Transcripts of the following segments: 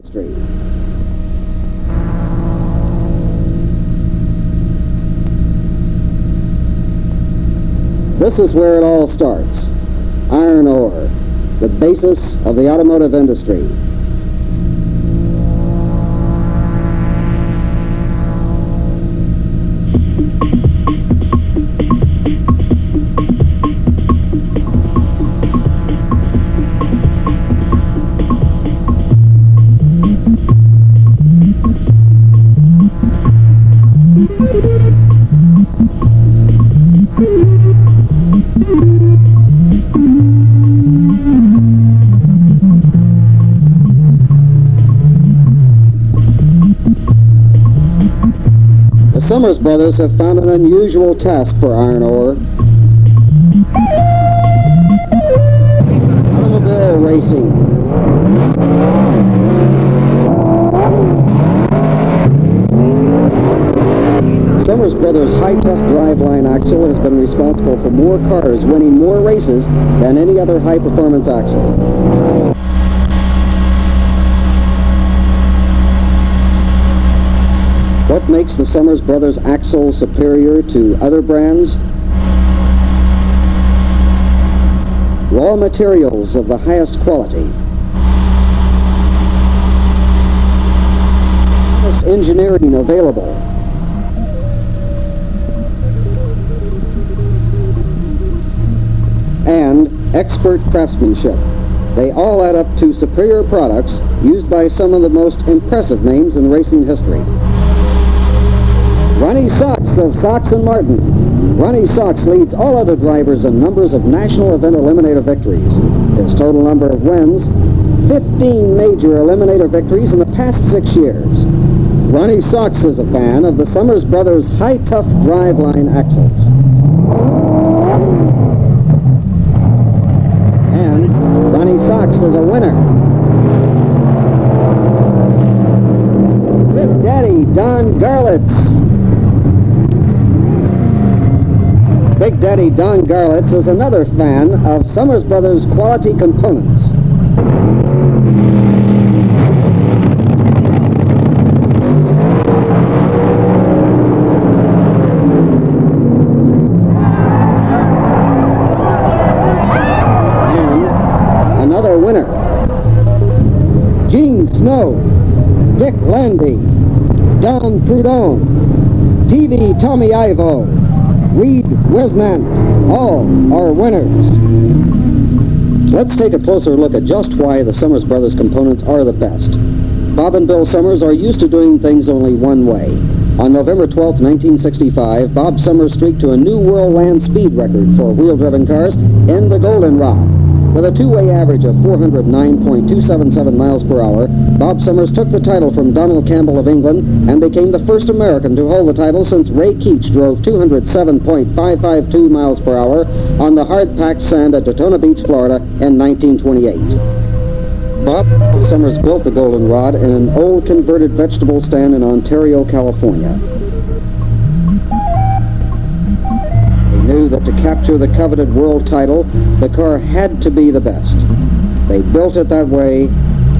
Street. This is where it all starts. Iron ore, the basis of the automotive industry. The Summers brothers have found an unusual task for iron ore. Automobile racing. The Summers brothers' high-tough driveline axle has been responsible for more cars winning more races than any other high-performance axle. What makes the Summers brothers axle superior to other brands? Raw materials of the highest quality. Best engineering available. And expert craftsmanship. They all add up to superior products used by some of the most impressive names in racing history. Ronnie Sachs of Sachs & Martin. Ronnie Sachs leads all other drivers in numbers of national event eliminator victories. His total number of wins, 15 major eliminator victories in the past 6 years. Ronnie Sachs is a fan of the Summers brothers' high-tough driveline axles. And Ronnie Sachs is a winner. Big Daddy Don Garlitz. Big Daddy Don Garlitz is another fan of Summers brothers' quality components. And another winner. Gene Snow, Dick Landy, Don Prudhomme, TV Tommy Ivo, Reed Wisnant, all are winners. Let's take a closer look at just why the Summers brothers components are the best. Bob and Bill Summers are used to doing things only one way. On November 12, 1965, Bob Summers streaked to a new world land speed record for wheel-driven cars in the Goldenrod. With a two-way average of 409.277 miles per hour, Bob Summers took the title from Donald Campbell of England and became the first American to hold the title since Ray Keach drove 207.552 miles per hour on the hard-packed sand at Daytona Beach, Florida in 1928. Bob Summers built the Goldenrod in an old converted vegetable stand in Ontario, California. Knew that to capture the coveted world title, the car had to be the best. They built it that way,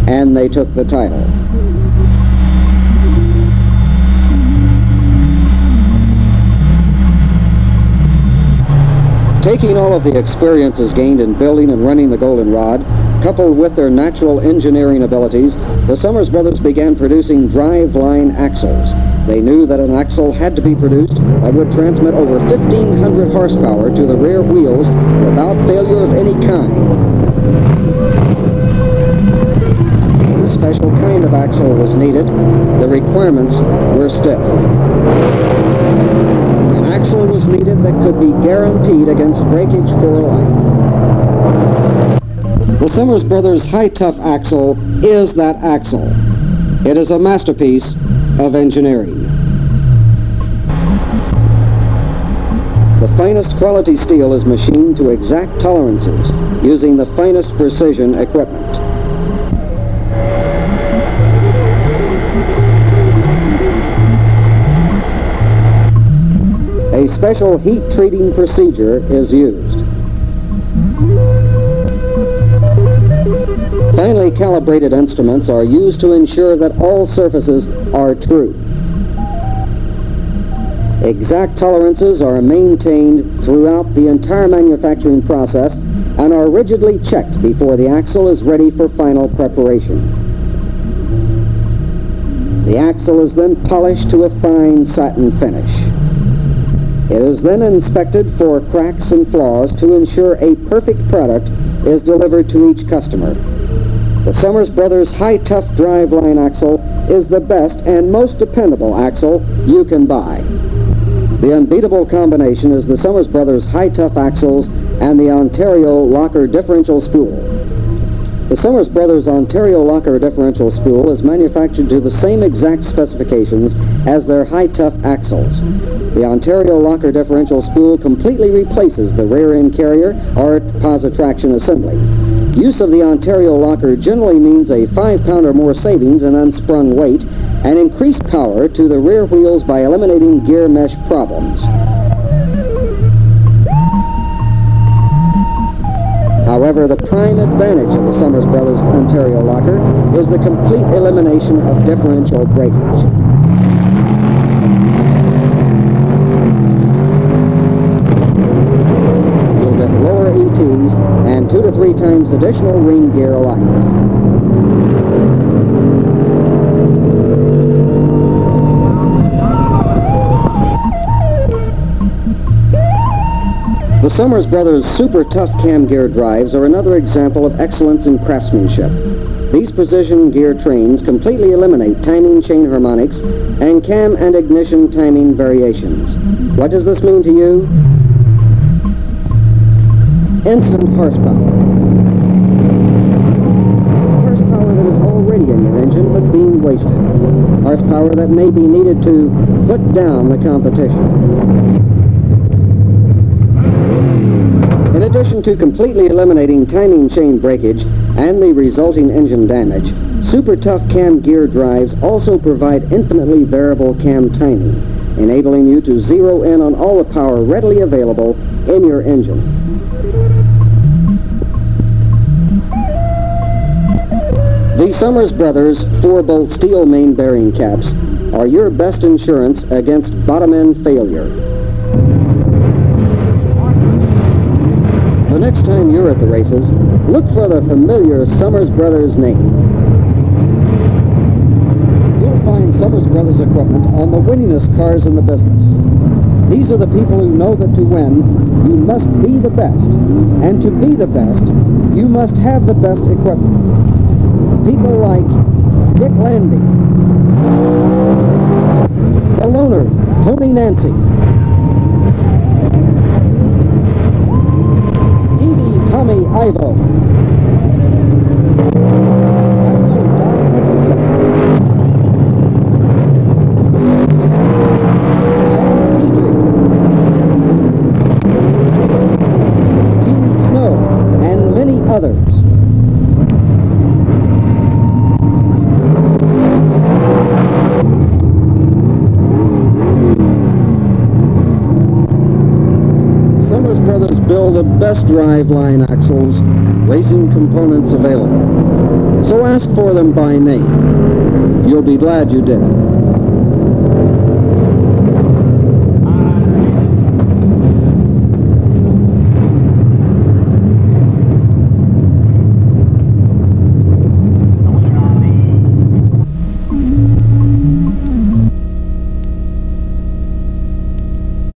and they took the title. Taking all of the experiences gained in building and running the Goldenrod, coupled with their natural engineering abilities, the Summers brothers began producing driveline axles. They knew that an axle had to be produced that would transmit over 1,500 horsepower to the rear wheels without failure of any kind. A special kind of axle was needed. The requirements were stiff. An axle was needed that could be guaranteed against breakage for life. The Summers brothers' high-tough axle is that axle. It is a masterpiece of engineering. The finest quality steel is machined to exact tolerances using the finest precision equipment. A special heat treating procedure is used. Finely calibrated instruments are used to ensure that all surfaces are true. Exact tolerances are maintained throughout the entire manufacturing process and are rigidly checked before the axle is ready for final preparation. The axle is then polished to a fine satin finish. It is then inspected for cracks and flaws to ensure a perfect product is delivered to each customer. The Summers Brothers High-Tough Driveline axle is the best and most dependable axle you can buy. The unbeatable combination is the Summers Brothers High-Tough axles and the Ontario Locker differential spool. The Summers Brothers Ontario Locker differential spool is manufactured to the same exact specifications as their High-Tough axles. The Ontario Locker differential spool completely replaces the rear end carrier or posi-traction assembly. Use of the Ontario Locker generally means a 5-pound or more savings in unsprung weight and increased power to the rear wheels by eliminating gear mesh problems. However, the prime advantage of the Summers Brothers Ontario Locker is the complete elimination of differential breakage. You'll get lower ETs and 2 to 3 times additional ring gear life. The Summers Brothers SuperTuff cam gear drives are another example of excellence in craftsmanship. These precision gear trains completely eliminate timing chain harmonics and cam and ignition timing variations. What does this mean to you? Instant horsepower. Horsepower that is already in your engine but being wasted. Horsepower that may be needed to put down the competition. In addition to completely eliminating timing chain breakage and the resulting engine damage, SuperTuff cam gear drives also provide infinitely variable cam timing, enabling you to zero in on all the power readily available in your engine. The Summers Brothers 4-bolt steel main bearing caps are your best insurance against bottom-end failure. The next time you're at the races, look for the familiar Summers Brothers name. You'll find Summers Brothers equipment on the winningest cars in the business. These are the people who know that to win, you must be the best. And to be the best, you must have the best equipment. People like Dick Landy, the Loner, Tony Nancy, Tommy Ivo, Don Nicholson, John Petrie, Gene Snow, and many others. Summers Brothers build the best driveline axles and racing components available. So ask for them by name. You'll be glad you did.